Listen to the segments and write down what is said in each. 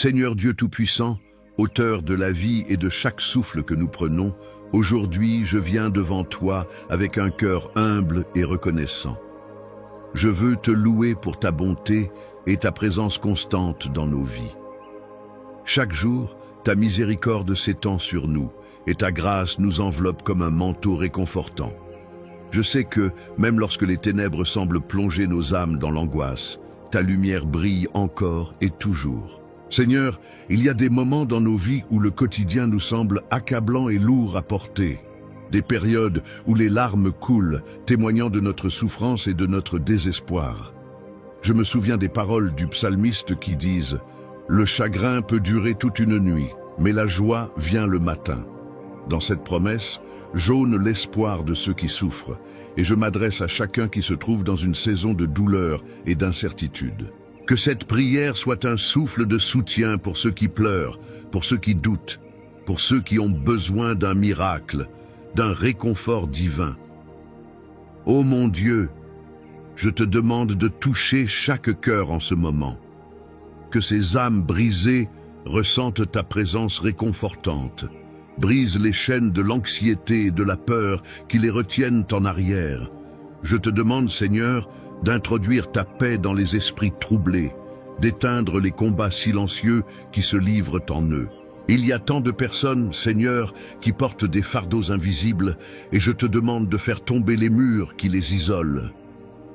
Seigneur Dieu Tout-Puissant, auteur de la vie et de chaque souffle que nous prenons, aujourd'hui je viens devant toi avec un cœur humble et reconnaissant. Je veux te louer pour ta bonté et ta présence constante dans nos vies. Chaque jour, ta miséricorde s'étend sur nous et ta grâce nous enveloppe comme un manteau réconfortant. Je sais que, même lorsque les ténèbres semblent plonger nos âmes dans l'angoisse, ta lumière brille encore et toujours. Seigneur, il y a des moments dans nos vies où le quotidien nous semble accablant et lourd à porter. Des périodes où les larmes coulent, témoignant de notre souffrance et de notre désespoir. Je me souviens des paroles du psalmiste qui disent « Le chagrin peut durer toute une nuit, mais la joie vient le matin ». Dans cette promesse, jaune l'espoir de ceux qui souffrent, et je m'adresse à chacun qui se trouve dans une saison de douleur et d'incertitude. Que cette prière soit un souffle de soutien pour ceux qui pleurent, pour ceux qui doutent, pour ceux qui ont besoin d'un miracle, d'un réconfort divin. Ô mon Dieu, je te demande de toucher chaque cœur en ce moment. Que ces âmes brisées ressentent ta présence réconfortante. Brise les chaînes de l'anxiété et de la peur qui les retiennent en arrière. Je te demande, Seigneur, d'introduire ta paix dans les esprits troublés, d'éteindre les combats silencieux qui se livrent en eux. Il y a tant de personnes, Seigneur, qui portent des fardeaux invisibles, et je te demande de faire tomber les murs qui les isolent.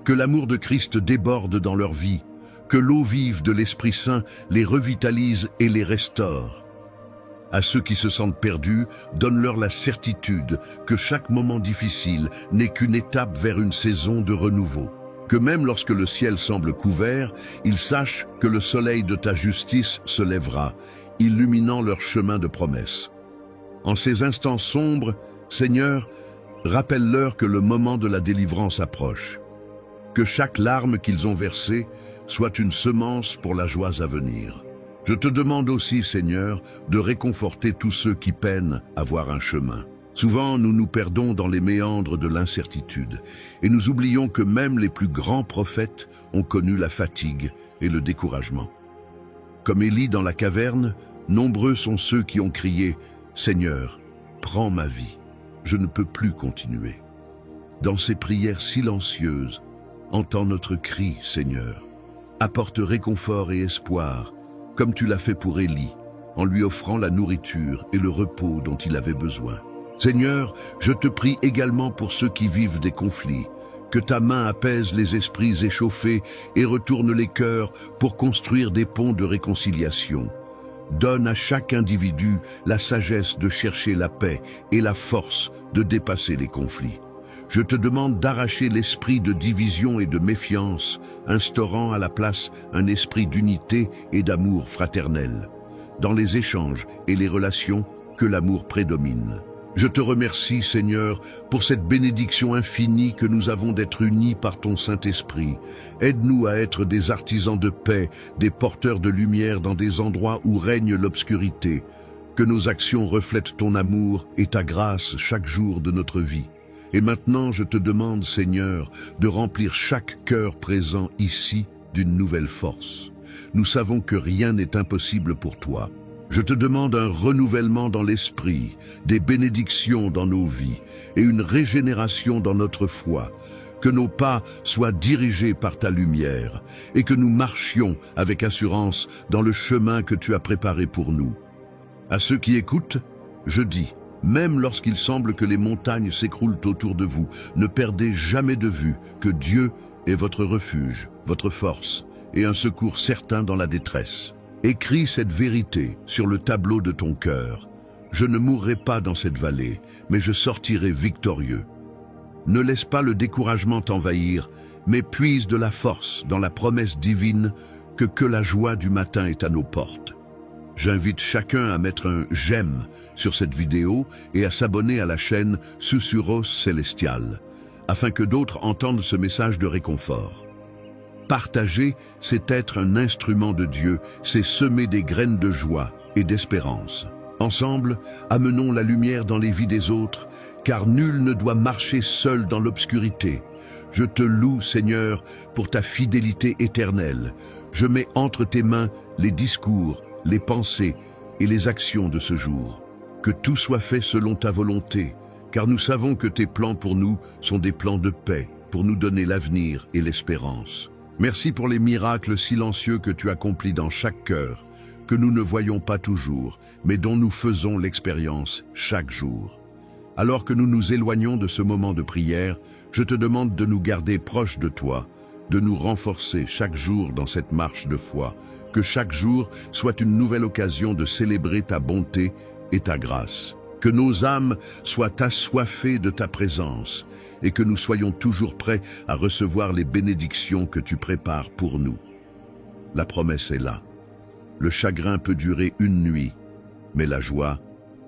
Que l'amour de Christ déborde dans leur vie, que l'eau vive de l'Esprit Saint les revitalise et les restaure. À ceux qui se sentent perdus, donne-leur la certitude que chaque moment difficile n'est qu'une étape vers une saison de renouveau. Que même lorsque le ciel semble couvert, ils sachent que le soleil de ta justice se lèvera, illuminant leur chemin de promesse. En ces instants sombres, Seigneur, rappelle-leur que le moment de la délivrance approche. Que chaque larme qu'ils ont versée soit une semence pour la joie à venir. Je te demande aussi, Seigneur, de réconforter tous ceux qui peinent à voir un chemin. Souvent, nous nous perdons dans les méandres de l'incertitude et nous oublions que même les plus grands prophètes ont connu la fatigue et le découragement. Comme Élie dans la caverne, nombreux sont ceux qui ont crié « Seigneur, prends ma vie, je ne peux plus continuer ». Dans ces prières silencieuses, entends notre cri, Seigneur. Apporte réconfort et espoir, comme tu l'as fait pour Élie, en lui offrant la nourriture et le repos dont il avait besoin. Seigneur, je te prie également pour ceux qui vivent des conflits, que ta main apaise les esprits échauffés et retourne les cœurs pour construire des ponts de réconciliation. Donne à chaque individu la sagesse de chercher la paix et la force de dépasser les conflits. Je te demande d'arracher l'esprit de division et de méfiance, instaurant à la place un esprit d'unité et d'amour fraternel. Dans les échanges et les relations, que l'amour prédomine. Je te remercie, Seigneur, pour cette bénédiction infinie que nous avons d'être unis par ton Saint-Esprit. Aide-nous à être des artisans de paix, des porteurs de lumière dans des endroits où règne l'obscurité. Que nos actions reflètent ton amour et ta grâce chaque jour de notre vie. Et maintenant, je te demande, Seigneur, de remplir chaque cœur présent ici d'une nouvelle force. Nous savons que rien n'est impossible pour toi. Je te demande un renouvellement dans l'esprit, des bénédictions dans nos vies et une régénération dans notre foi. Que nos pas soient dirigés par ta lumière et que nous marchions avec assurance dans le chemin que tu as préparé pour nous. À ceux qui écoutent, je dis, même lorsqu'il semble que les montagnes s'écroulent autour de vous, ne perdez jamais de vue que Dieu est votre refuge, votre force et un secours certain dans la détresse. Écris cette vérité sur le tableau de ton cœur. Je ne mourrai pas dans cette vallée, mais je sortirai victorieux. Ne laisse pas le découragement t'envahir, mais puise de la force dans la promesse divine que la joie du matin est à nos portes. J'invite chacun à mettre un « j'aime » sur cette vidéo et à s'abonner à la chaîne Susurros Célestial, afin que d'autres entendent ce message de réconfort. Partager, c'est être un instrument de Dieu, c'est semer des graines de joie et d'espérance. Ensemble, amenons la lumière dans les vies des autres, car nul ne doit marcher seul dans l'obscurité. Je te loue, Seigneur, pour ta fidélité éternelle. Je mets entre tes mains les discours, les pensées et les actions de ce jour. Que tout soit fait selon ta volonté, car nous savons que tes plans pour nous sont des plans de paix, pour nous donner l'avenir et l'espérance. Merci pour les miracles silencieux que tu accomplis dans chaque cœur, que nous ne voyons pas toujours, mais dont nous faisons l'expérience chaque jour. Alors que nous nous éloignons de ce moment de prière, je te demande de nous garder proches de toi, de nous renforcer chaque jour dans cette marche de foi, que chaque jour soit une nouvelle occasion de célébrer ta bonté et ta grâce. Que nos âmes soient assoiffées de ta présence et que nous soyons toujours prêts à recevoir les bénédictions que tu prépares pour nous. La promesse est là. Le chagrin peut durer une nuit, mais la joie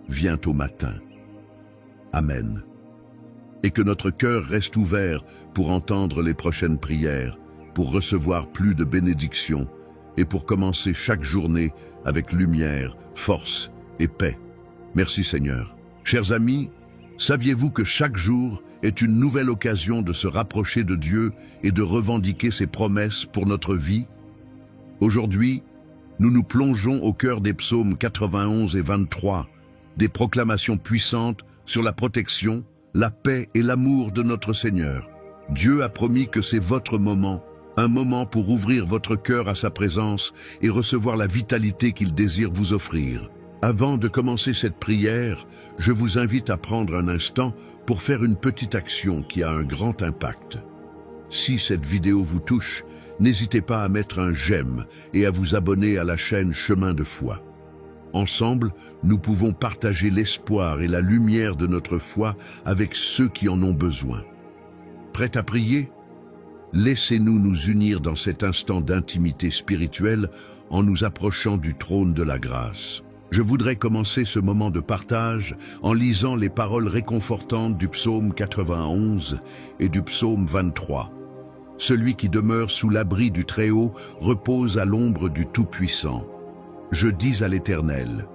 vient au matin. Amen. Et que notre cœur reste ouvert pour entendre les prochaines prières, pour recevoir plus de bénédictions et pour commencer chaque journée avec lumière, force et paix. Merci Seigneur. Chers amis, saviez-vous que chaque jour est une nouvelle occasion de se rapprocher de Dieu et de revendiquer ses promesses pour notre vie? Aujourd'hui, nous nous plongeons au cœur des psaumes 91 et 23, des proclamations puissantes sur la protection, la paix et l'amour de notre Seigneur. Dieu a promis que c'est votre moment, un moment pour ouvrir votre cœur à sa présence et recevoir la vitalité qu'il désire vous offrir. Avant de commencer cette prière, je vous invite à prendre un instant pour faire une petite action qui a un grand impact. Si cette vidéo vous touche, n'hésitez pas à mettre un j'aime et à vous abonner à la chaîne Chemin de Foi. Ensemble, nous pouvons partager l'espoir et la lumière de notre foi avec ceux qui en ont besoin. Prêt à prier? Laissez-nous nous unir dans cet instant d'intimité spirituelle en nous approchant du trône de la grâce. Je voudrais commencer ce moment de partage en lisant les paroles réconfortantes du psaume 91 et du psaume 23. Celui qui demeure sous l'abri du Très-Haut repose à l'ombre du Tout-Puissant. Je dis à l'Éternel,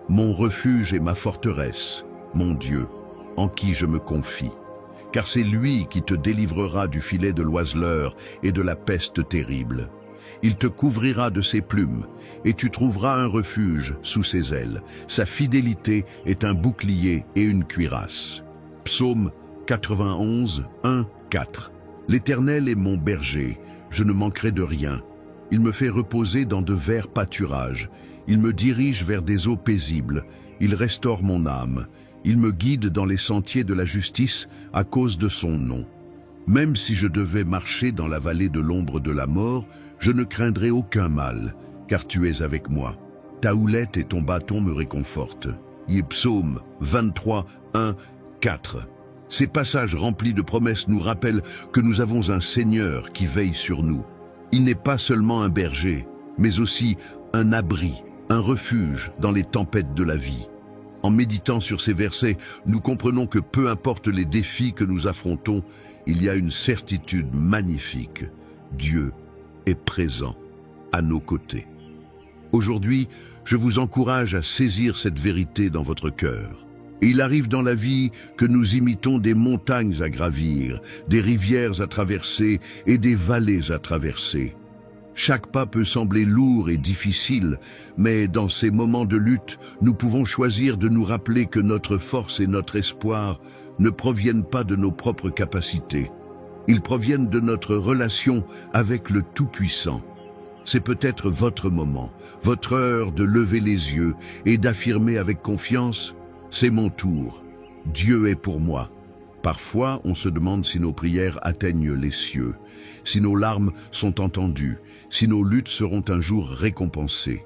mon refuge et ma forteresse, mon Dieu, en qui je me confie. Car c'est lui qui te délivrera du filet de l'oiseleur et de la peste terrible. Il te couvrira de ses plumes, et tu trouveras un refuge sous ses ailes. Sa fidélité est un bouclier et une cuirasse. Psaume 91, 1, 4. L'Éternel est mon berger, je ne manquerai de rien. Il me fait reposer dans de verts pâturages. Il me dirige vers des eaux paisibles. Il restaure mon âme. Il me guide dans les sentiers de la justice à cause de son nom. Même si je devais marcher dans la vallée de l'ombre de la mort, je ne craindrai aucun mal, car tu es avec moi. Ta houlette et ton bâton me réconfortent. Psaume 23, 1, 4. Ces passages remplis de promesses nous rappellent que nous avons un Seigneur qui veille sur nous. Il n'est pas seulement un berger, mais aussi un abri, un refuge dans les tempêtes de la vie. En méditant sur ces versets, nous comprenons que peu importe les défis que nous affrontons, il y a une certitude magnifique. Dieu est présent à nos côtés. Aujourd'hui, je vous encourage à saisir cette vérité dans votre cœur. Il arrive dans la vie que nous imitons des montagnes à gravir, des rivières à traverser et des vallées à traverser. Chaque pas peut sembler lourd et difficile, mais dans ces moments de lutte, nous pouvons choisir de nous rappeler que notre force et notre espoir ne proviennent pas de nos propres capacités. Ils proviennent de notre relation avec le Tout-Puissant. C'est peut-être votre moment, votre heure de lever les yeux et d'affirmer avec confiance « C'est mon tour, Dieu est pour moi ». Parfois, on se demande si nos prières atteignent les cieux, si nos larmes sont entendues, si nos luttes seront un jour récompensées.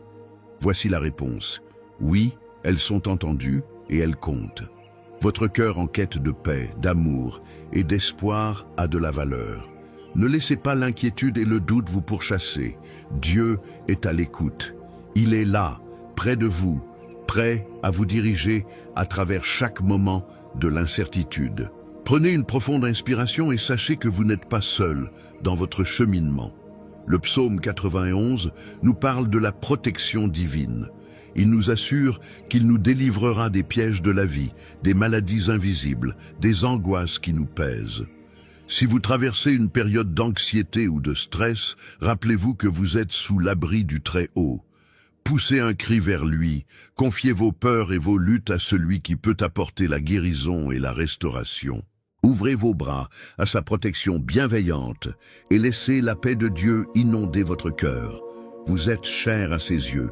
Voici la réponse. Oui, elles sont entendues et elles comptent. Votre cœur en quête de paix, d'amour et d'espoir a de la valeur. Ne laissez pas l'inquiétude et le doute vous pourchasser. Dieu est à l'écoute. Il est là, près de vous, prêt à vous diriger à travers chaque moment de l'incertitude. Prenez une profonde inspiration et sachez que vous n'êtes pas seul dans votre cheminement. Le psaume 91 nous parle de la protection divine. Il nous assure qu'il nous délivrera des pièges de la vie, des maladies invisibles, des angoisses qui nous pèsent. Si vous traversez une période d'anxiété ou de stress, rappelez-vous que vous êtes sous l'abri du Très-Haut. Poussez un cri vers lui, confiez vos peurs et vos luttes à celui qui peut apporter la guérison et la restauration. Ouvrez vos bras à sa protection bienveillante et laissez la paix de Dieu inonder votre cœur. Vous êtes cher à ses yeux.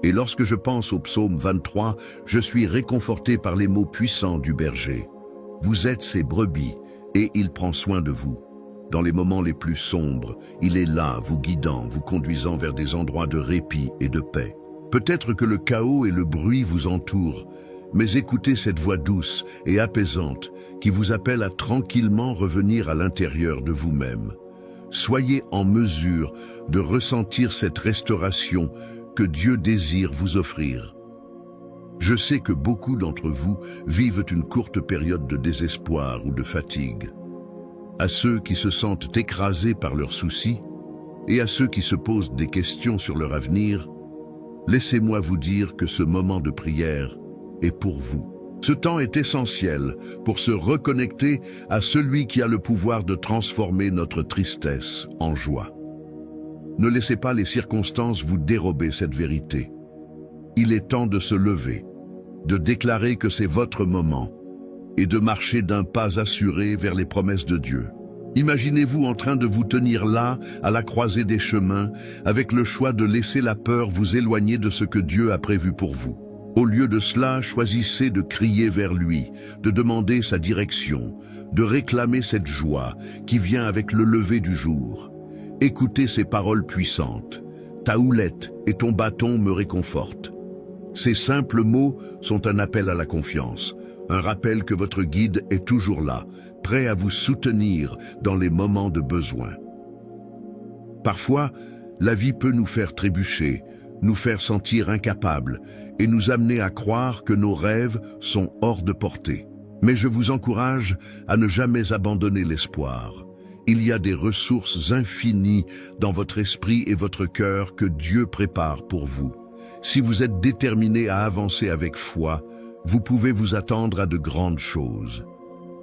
Et lorsque je pense au psaume 23, je suis réconforté par les mots puissants du berger. Vous êtes ses brebis et il prend soin de vous. Dans les moments les plus sombres, il est là, vous guidant, vous conduisant vers des endroits de répit et de paix. Peut-être que le chaos et le bruit vous entourent, mais écoutez cette voix douce et apaisante qui vous appelle à tranquillement revenir à l'intérieur de vous-même. Soyez en mesure de ressentir cette restauration que Dieu désire vous offrir. Je sais que beaucoup d'entre vous vivent une courte période de désespoir ou de fatigue. À ceux qui se sentent écrasés par leurs soucis et à ceux qui se posent des questions sur leur avenir, laissez-moi vous dire que ce moment de prière est pour vous. Ce temps est essentiel pour se reconnecter à celui qui a le pouvoir de transformer notre tristesse en joie. Ne laissez pas les circonstances vous dérober cette vérité. Il est temps de se lever, de déclarer que c'est votre moment et de marcher d'un pas assuré vers les promesses de Dieu. Imaginez-vous en train de vous tenir là, à la croisée des chemins, avec le choix de laisser la peur vous éloigner de ce que Dieu a prévu pour vous. Au lieu de cela, choisissez de crier vers lui, de demander sa direction, de réclamer cette joie qui vient avec le lever du jour. Écoutez ces paroles puissantes. Ta houlette et ton bâton me réconfortent. Ces simples mots sont un appel à la confiance, un rappel que votre guide est toujours là, prêt à vous soutenir dans les moments de besoin. Parfois, la vie peut nous faire trébucher, nous faire sentir incapables et nous amener à croire que nos rêves sont hors de portée. Mais je vous encourage à ne jamais abandonner l'espoir. Il y a des ressources infinies dans votre esprit et votre cœur que Dieu prépare pour vous. Si vous êtes déterminé à avancer avec foi, vous pouvez vous attendre à de grandes choses.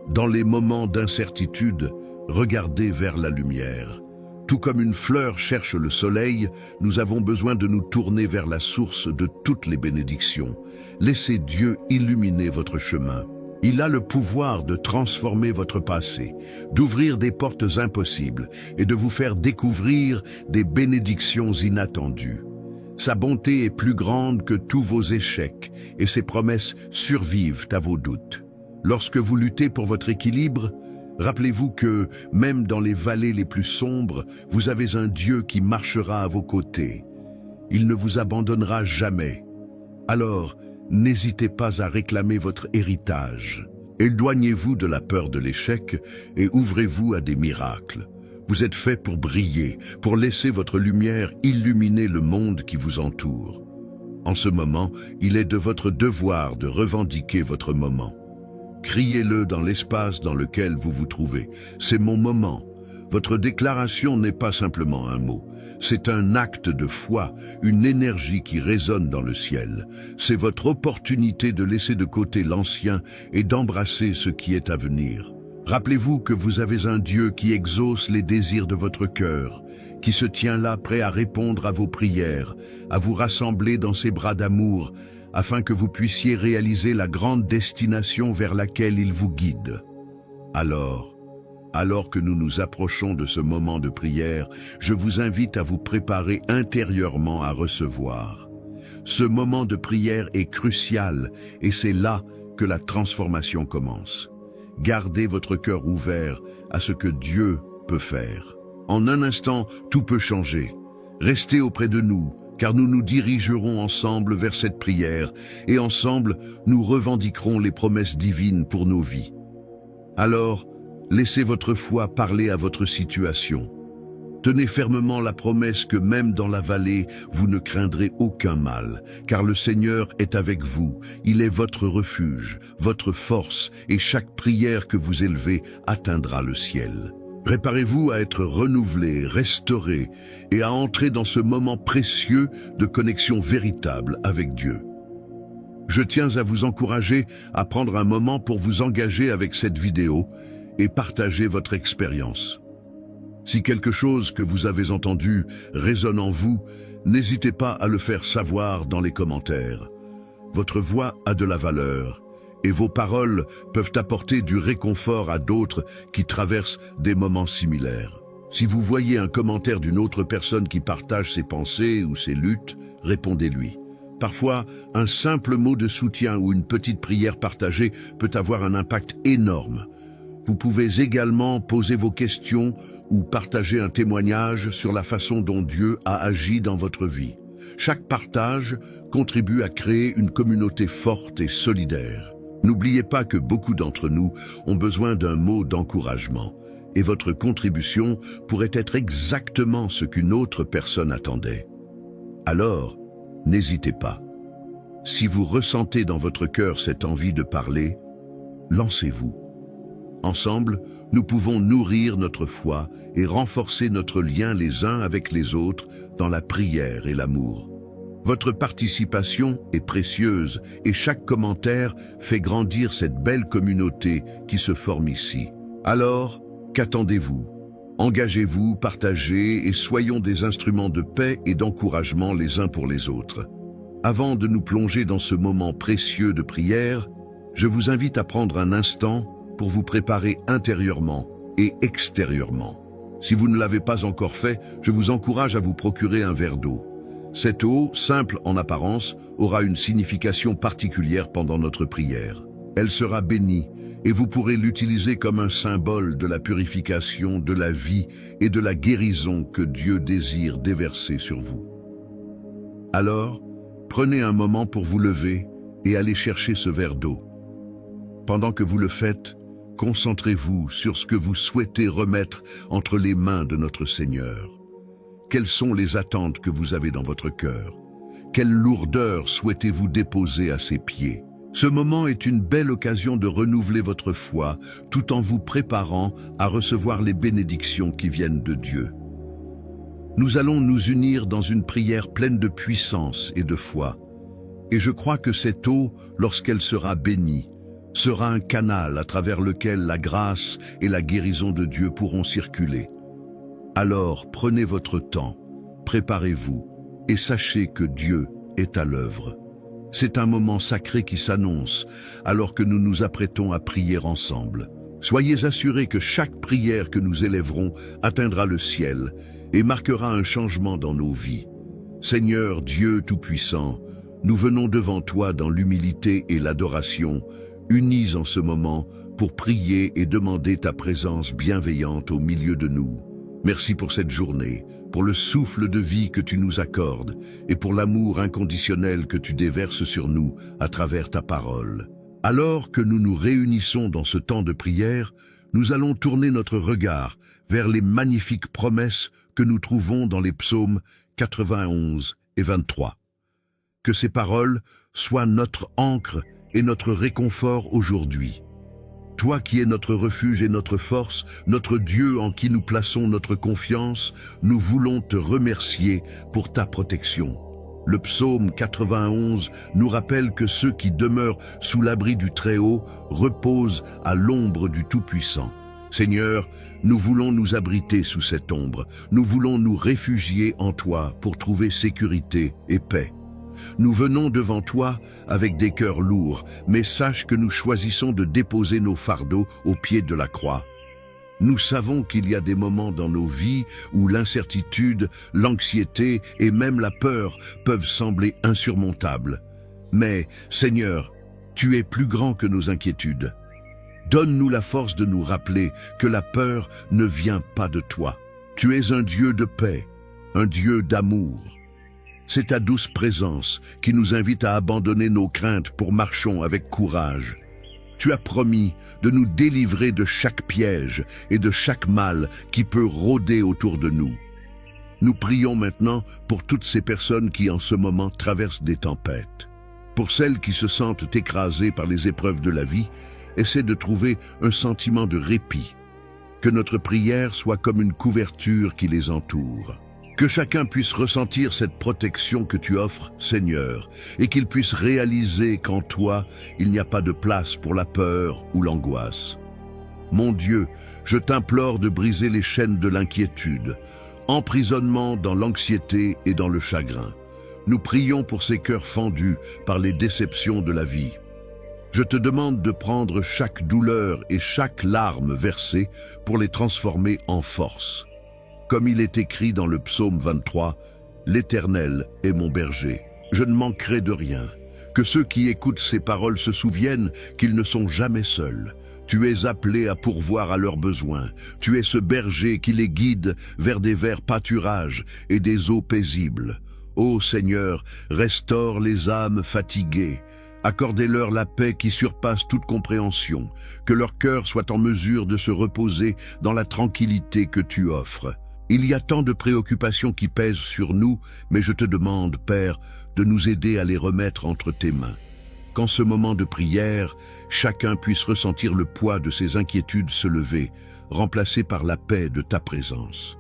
Dans les moments d'incertitude, regardez vers la lumière. Tout comme une fleur cherche le soleil, nous avons besoin de nous tourner vers la source de toutes les bénédictions. Laissez Dieu illuminer votre chemin. Il a le pouvoir de transformer votre passé, d'ouvrir des portes impossibles et de vous faire découvrir des bénédictions inattendues. Sa bonté est plus grande que tous vos échecs et ses promesses survivent à vos doutes. Lorsque vous luttez pour votre équilibre, rappelez-vous que, même dans les vallées les plus sombres, vous avez un Dieu qui marchera à vos côtés. Il ne vous abandonnera jamais. Alors, n'hésitez pas à réclamer votre héritage. Éloignez-vous de la peur de l'échec et ouvrez-vous à des miracles. Vous êtes fait pour briller, pour laisser votre lumière illuminer le monde qui vous entoure. En ce moment, il est de votre devoir de revendiquer votre moment. Criez-le dans l'espace dans lequel vous vous trouvez. C'est mon moment. Votre déclaration n'est pas simplement un mot. C'est un acte de foi, une énergie qui résonne dans le ciel. C'est votre opportunité de laisser de côté l'ancien et d'embrasser ce qui est à venir. Rappelez-vous que vous avez un Dieu qui exauce les désirs de votre cœur, qui se tient là prêt à répondre à vos prières, à vous rassembler dans ses bras d'amour, afin que vous puissiez réaliser la grande destination vers laquelle il vous guide. Alors que nous nous approchons de ce moment de prière, je vous invite à vous préparer intérieurement à recevoir. Ce moment de prière est crucial et c'est là que la transformation commence. Gardez votre cœur ouvert à ce que Dieu peut faire. En un instant, tout peut changer. Restez auprès de nous, car nous nous dirigerons ensemble vers cette prière et ensemble, nous revendiquerons les promesses divines pour nos vies. Alors, laissez votre foi parler à votre situation. Tenez fermement la promesse que même dans la vallée, vous ne craindrez aucun mal, car le Seigneur est avec vous. Il est votre refuge, votre force, et chaque prière que vous élevez atteindra le ciel. Préparez-vous à être renouvelé, restauré, et à entrer dans ce moment précieux de connexion véritable avec Dieu. Je tiens à vous encourager à prendre un moment pour vous engager avec cette vidéo et partager votre expérience. Si quelque chose que vous avez entendu résonne en vous, n'hésitez pas à le faire savoir dans les commentaires. Votre voix a de la valeur et vos paroles peuvent apporter du réconfort à d'autres qui traversent des moments similaires. Si vous voyez un commentaire d'une autre personne qui partage ses pensées ou ses luttes, répondez-lui. Parfois, un simple mot de soutien ou une petite prière partagée peut avoir un impact énorme. Vous pouvez également poser vos questions ou partager un témoignage sur la façon dont Dieu a agi dans votre vie. Chaque partage contribue à créer une communauté forte et solidaire. N'oubliez pas que beaucoup d'entre nous ont besoin d'un mot d'encouragement. Et votre contribution pourrait être exactement ce qu'une autre personne attendait. Alors, n'hésitez pas. Si vous ressentez dans votre cœur cette envie de parler, lancez-vous. Ensemble, nous pouvons nourrir notre foi et renforcer notre lien les uns avec les autres dans la prière et l'amour. Votre participation est précieuse et chaque commentaire fait grandir cette belle communauté qui se forme ici. Alors, qu'attendez-vous? Engagez-vous, partagez et soyons des instruments de paix et d'encouragement les uns pour les autres. Avant de nous plonger dans ce moment précieux de prière, je vous invite à prendre un instant pour vous préparer intérieurement et extérieurement. Si vous ne l'avez pas encore fait, je vous encourage à vous procurer un verre d'eau. Cette eau, simple en apparence, aura une signification particulière pendant notre prière. Elle sera bénie et vous pourrez l'utiliser comme un symbole de la purification, de la vie et de la guérison que Dieu désire déverser sur vous. Alors, prenez un moment pour vous lever et aller chercher ce verre d'eau. Pendant que vous le faites, concentrez-vous sur ce que vous souhaitez remettre entre les mains de notre Seigneur. Quelles sont les attentes que vous avez dans votre cœur? Quelle lourdeur souhaitez-vous déposer à ses pieds? Ce moment est une belle occasion de renouveler votre foi tout en vous préparant à recevoir les bénédictions qui viennent de Dieu. Nous allons nous unir dans une prière pleine de puissance et de foi. Et je crois que cette eau, lorsqu'elle sera bénie, sera un canal à travers lequel la grâce et la guérison de Dieu pourront circuler. Alors prenez votre temps, préparez-vous et sachez que Dieu est à l'œuvre. C'est un moment sacré qui s'annonce alors que nous nous apprêtons à prier ensemble. Soyez assurés que chaque prière que nous élèverons atteindra le ciel et marquera un changement dans nos vies. Seigneur Dieu Tout-Puissant, nous venons devant toi dans l'humilité et l'adoration, unis en ce moment pour prier et demander ta présence bienveillante au milieu de nous. Merci pour cette journée, pour le souffle de vie que tu nous accordes et pour l'amour inconditionnel que tu déverses sur nous à travers ta parole. Alors que nous nous réunissons dans ce temps de prière, nous allons tourner notre regard vers les magnifiques promesses que nous trouvons dans les psaumes 91 et 23. Que ces paroles soient notre ancre et notre réconfort aujourd'hui. Toi qui es notre refuge et notre force, notre Dieu en qui nous plaçons notre confiance, nous voulons te remercier pour ta protection. Le psaume 91 nous rappelle que ceux qui demeurent sous l'abri du Très-Haut reposent à l'ombre du Tout-Puissant. Seigneur, nous voulons nous abriter sous cette ombre, nous voulons nous réfugier en toi pour trouver sécurité et paix. Nous venons devant toi avec des cœurs lourds, mais sache que nous choisissons de déposer nos fardeaux au pied de la croix. Nous savons qu'il y a des moments dans nos vies où l'incertitude, l'anxiété et même la peur peuvent sembler insurmontables. Mais, Seigneur, tu es plus grand que nos inquiétudes. Donne-nous la force de nous rappeler que la peur ne vient pas de toi. Tu es un Dieu de paix, un Dieu d'amour. C'est ta douce présence qui nous invite à abandonner nos craintes pour marcher avec courage. Tu as promis de nous délivrer de chaque piège et de chaque mal qui peut rôder autour de nous. Nous prions maintenant pour toutes ces personnes qui en ce moment traversent des tempêtes. Pour celles qui se sentent écrasées par les épreuves de la vie, essaie de trouver un sentiment de répit. Que notre prière soit comme une couverture qui les entoure. Que chacun puisse ressentir cette protection que tu offres, Seigneur, et qu'il puisse réaliser qu'en toi, il n'y a pas de place pour la peur ou l'angoisse. Mon Dieu, je t'implore de briser les chaînes de l'inquiétude. emprisonnement dans l'anxiété et dans le chagrin. Nous prions pour ces cœurs fendus par les déceptions de la vie. Je te demande de prendre chaque douleur et chaque larme versée pour les transformer en force. Comme il est écrit dans le psaume 23, « L'Éternel est mon berger, je ne manquerai de rien. » Que ceux qui écoutent ces paroles se souviennent qu'ils ne sont jamais seuls. Tu es appelé à pourvoir à leurs besoins. Tu es ce berger qui les guide vers des verts pâturages et des eaux paisibles. Ô Seigneur, restaure les âmes fatiguées. Accordez-leur la paix qui surpasse toute compréhension, que leur cœur soit en mesure de se reposer dans la tranquillité que tu offres. Il y a tant de préoccupations qui pèsent sur nous, mais je te demande, Père, de nous aider à les remettre entre tes mains. Qu'en ce moment de prière, chacun puisse ressentir le poids de ses inquiétudes se lever, remplacé par la paix de ta présence.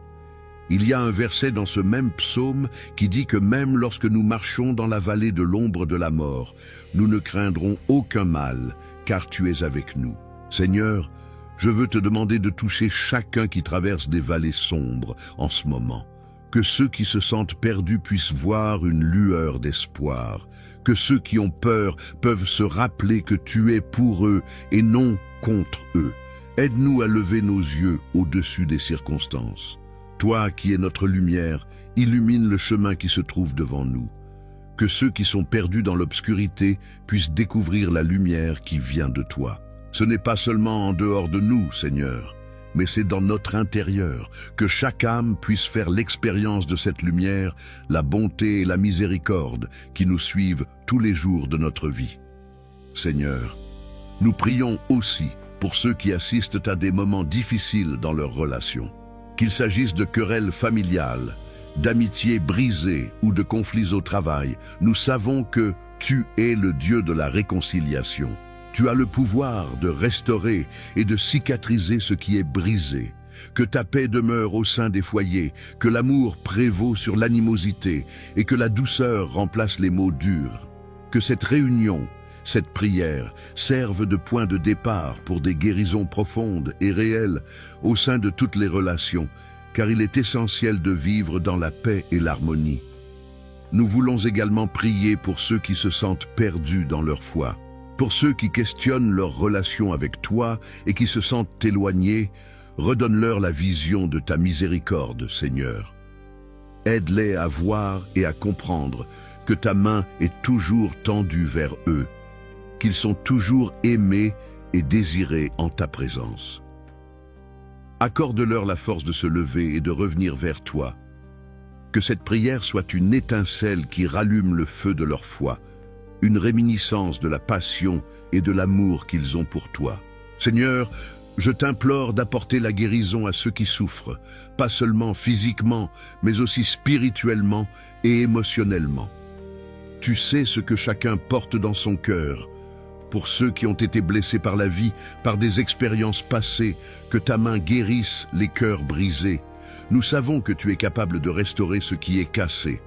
Il y a un verset dans ce même psaume qui dit que même lorsque nous marchons dans la vallée de l'ombre de la mort, nous ne craindrons aucun mal, car tu es avec nous. Seigneur, je veux te demander de toucher chacun qui traverse des vallées sombres en ce moment. Que ceux qui se sentent perdus puissent voir une lueur d'espoir. Que ceux qui ont peur peuvent se rappeler que tu es pour eux et non contre eux. Aide-nous à lever nos yeux au-dessus des circonstances. Toi qui es notre lumière, illumine le chemin qui se trouve devant nous. Que ceux qui sont perdus dans l'obscurité puissent découvrir la lumière qui vient de toi. Ce n'est pas seulement en dehors de nous, Seigneur, mais c'est dans notre intérieur que chaque âme puisse faire l'expérience de cette lumière, la bonté et la miséricorde qui nous suivent tous les jours de notre vie. Seigneur, nous prions aussi pour ceux qui assistent à des moments difficiles dans leurs relations. Qu'il s'agisse de querelles familiales, d'amitiés brisées ou de conflits au travail, nous savons que tu es le Dieu de la réconciliation. Tu as le pouvoir de restaurer et de cicatriser ce qui est brisé. Que ta paix demeure au sein des foyers, que l'amour prévaut sur l'animosité et que la douceur remplace les mots durs. Que cette réunion, cette prière, serve de point de départ pour des guérisons profondes et réelles au sein de toutes les relations, car il est essentiel de vivre dans la paix et l'harmonie. Nous voulons également prier pour ceux qui se sentent perdus dans leur foi. Pour ceux qui questionnent leur relation avec toi et qui se sentent éloignés, redonne-leur la vision de ta miséricorde, Seigneur. Aide-les à voir et à comprendre que ta main est toujours tendue vers eux, qu'ils sont toujours aimés et désirés en ta présence. Accorde-leur la force de se lever et de revenir vers toi. Que cette prière soit une étincelle qui rallume le feu de leur foi, une réminiscence de la passion et de l'amour qu'ils ont pour toi. Seigneur, je t'implore d'apporter la guérison à ceux qui souffrent, pas seulement physiquement, mais aussi spirituellement et émotionnellement. Tu sais ce que chacun porte dans son cœur. Pour ceux qui ont été blessés par la vie, par des expériences passées, que ta main guérisse les cœurs brisés. Nous savons que tu es capable de restaurer ce qui est cassé.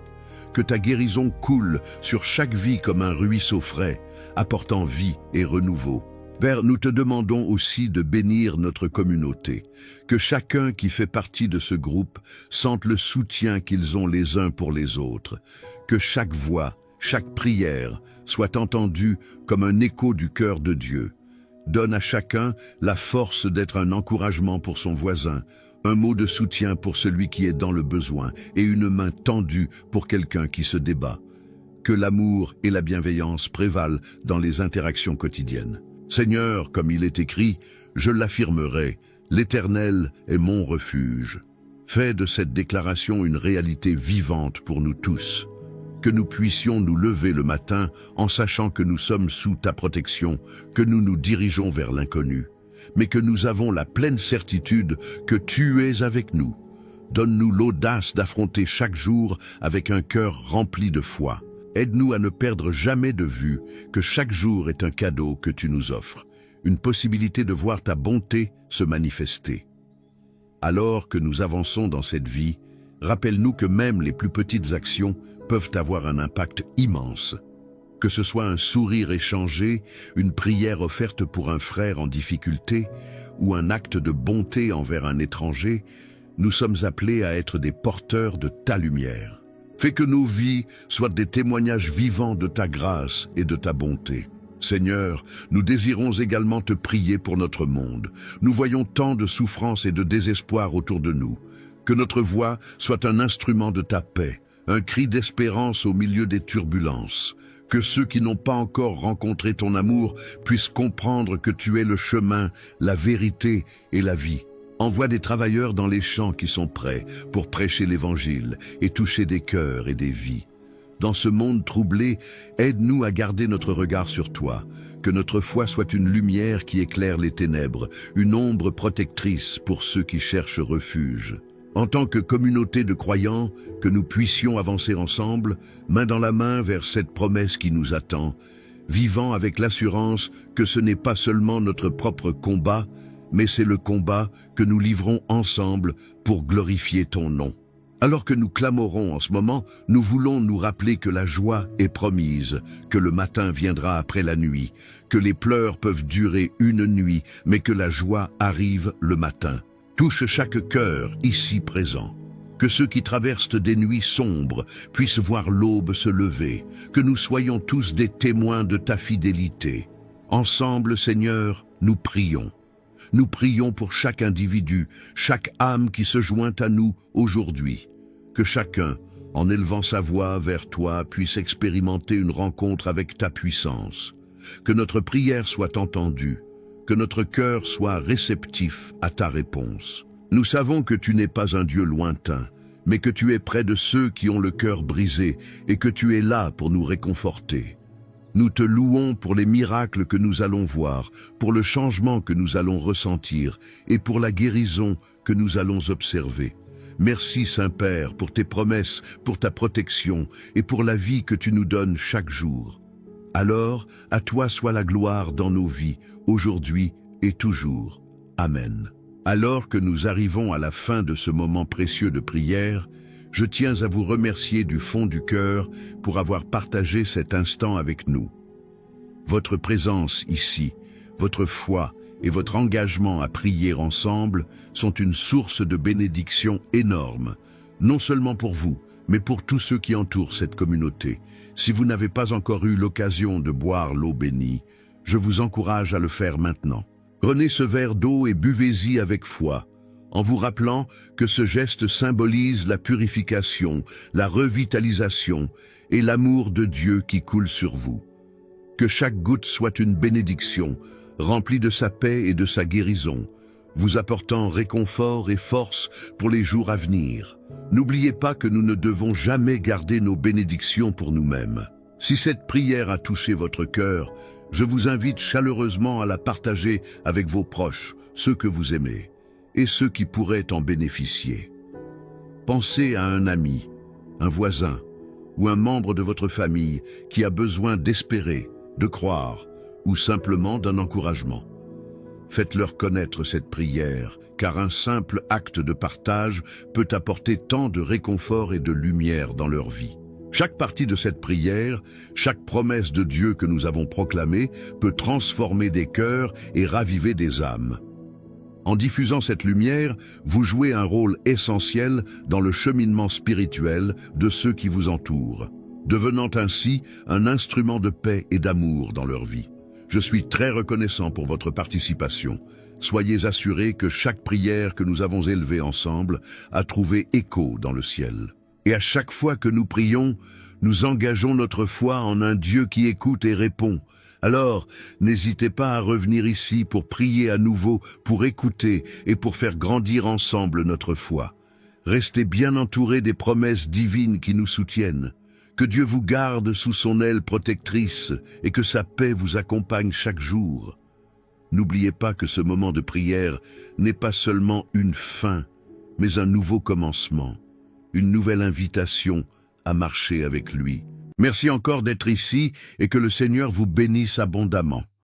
Que ta guérison coule sur chaque vie comme un ruisseau frais, apportant vie et renouveau. Père, nous te demandons aussi de bénir notre communauté. Que chacun qui fait partie de ce groupe sente le soutien qu'ils ont les uns pour les autres. Que chaque voix, chaque prière soit entendue comme un écho du cœur de Dieu. Donne à chacun la force d'être un encouragement pour son voisin, un mot de soutien pour celui qui est dans le besoin et une main tendue pour quelqu'un qui se débat. Que l'amour et la bienveillance prévalent dans les interactions quotidiennes. Seigneur, comme il est écrit, je l'affirmerai, l'Éternel est mon refuge. Fais de cette déclaration une réalité vivante pour nous tous. Que nous puissions nous lever le matin en sachant que nous sommes sous ta protection, que nous nous dirigeons vers l'inconnu, mais que nous avons la pleine certitude que tu es avec nous. Donne-nous l'audace d'affronter chaque jour avec un cœur rempli de foi. Aide-nous à ne perdre jamais de vue que chaque jour est un cadeau que tu nous offres, une possibilité de voir ta bonté se manifester. Alors que nous avançons dans cette vie, rappelle-nous que même les plus petites actions peuvent avoir un impact immense. Que ce soit un sourire échangé, une prière offerte pour un frère en difficulté ou un acte de bonté envers un étranger, nous sommes appelés à être des porteurs de ta lumière. Fais que nos vies soient des témoignages vivants de ta grâce et de ta bonté. Seigneur, nous désirons également te prier pour notre monde. Nous voyons tant de souffrance et de désespoir autour de nous. Que notre voix soit un instrument de ta paix, un cri d'espérance au milieu des turbulences. Que ceux qui n'ont pas encore rencontré ton amour puissent comprendre que tu es le chemin, la vérité et la vie. Envoie des travailleurs dans les champs qui sont prêts pour prêcher l'Évangile et toucher des cœurs et des vies. Dans ce monde troublé, aide-nous à garder notre regard sur toi, que notre foi soit une lumière qui éclaire les ténèbres, une ombre protectrice pour ceux qui cherchent refuge. En tant que communauté de croyants, que nous puissions avancer ensemble, main dans la main vers cette promesse qui nous attend, vivant avec l'assurance que ce n'est pas seulement notre propre combat, mais c'est le combat que nous livrons ensemble pour glorifier ton nom. Alors que nous clamorons en ce moment, nous voulons nous rappeler que la joie est promise, que le matin viendra après la nuit, que les pleurs peuvent durer une nuit, mais que la joie arrive le matin. Touche chaque cœur ici présent. Que ceux qui traversent des nuits sombres puissent voir l'aube se lever, que nous soyons tous des témoins de ta fidélité. Ensemble, Seigneur, nous prions. Nous prions pour chaque individu, chaque âme qui se joint à nous aujourd'hui. Que chacun, en élevant sa voix vers toi, puisse expérimenter une rencontre avec ta puissance. Que notre prière soit entendue, que notre cœur soit réceptif à ta réponse. Nous savons que tu n'es pas un Dieu lointain, mais que tu es près de ceux qui ont le cœur brisé et que tu es là pour nous réconforter. Nous te louons pour les miracles que nous allons voir, pour le changement que nous allons ressentir et pour la guérison que nous allons observer. Merci Saint-Père pour tes promesses, pour ta protection et pour la vie que tu nous donnes chaque jour. Alors, à toi soit la gloire dans nos vies, aujourd'hui et toujours. Amen. Alors que nous arrivons à la fin de ce moment précieux de prière, je tiens à vous remercier du fond du cœur pour avoir partagé cet instant avec nous. Votre présence ici, votre foi et votre engagement à prier ensemble sont une source de bénédiction énorme, non seulement pour vous, mais pour tous ceux qui entourent cette communauté. Si vous n'avez pas encore eu l'occasion de boire l'eau bénie, je vous encourage à le faire maintenant. Prenez ce verre d'eau et buvez-y avec foi, en vous rappelant que ce geste symbolise la purification, la revitalisation et l'amour de Dieu qui coule sur vous. Que chaque goutte soit une bénédiction, remplie de sa paix et de sa guérison, vous apportant réconfort et force pour les jours à venir. N'oubliez pas que nous ne devons jamais garder nos bénédictions pour nous-mêmes. Si cette prière a touché votre cœur, je vous invite chaleureusement à la partager avec vos proches, ceux que vous aimez, et ceux qui pourraient en bénéficier. Pensez à un ami, un voisin ou un membre de votre famille qui a besoin d'espérer, de croire ou simplement d'un encouragement. Faites-leur connaître cette prière, car un simple acte de partage peut apporter tant de réconfort et de lumière dans leur vie. Chaque partie de cette prière, chaque promesse de Dieu que nous avons proclamée peut transformer des cœurs et raviver des âmes. En diffusant cette lumière, vous jouez un rôle essentiel dans le cheminement spirituel de ceux qui vous entourent, devenant ainsi un instrument de paix et d'amour dans leur vie. Je suis très reconnaissant pour votre participation. Soyez assurés que chaque prière que nous avons élevée ensemble a trouvé écho dans le ciel. Et à chaque fois que nous prions, nous engageons notre foi en un Dieu qui écoute et répond. Alors, n'hésitez pas à revenir ici pour prier à nouveau, pour écouter et pour faire grandir ensemble notre foi. Restez bien entourés des promesses divines qui nous soutiennent. Que Dieu vous garde sous son aile protectrice et que sa paix vous accompagne chaque jour. N'oubliez pas que ce moment de prière n'est pas seulement une fin, mais un nouveau commencement, une nouvelle invitation à marcher avec lui. Merci encore d'être ici et que le Seigneur vous bénisse abondamment.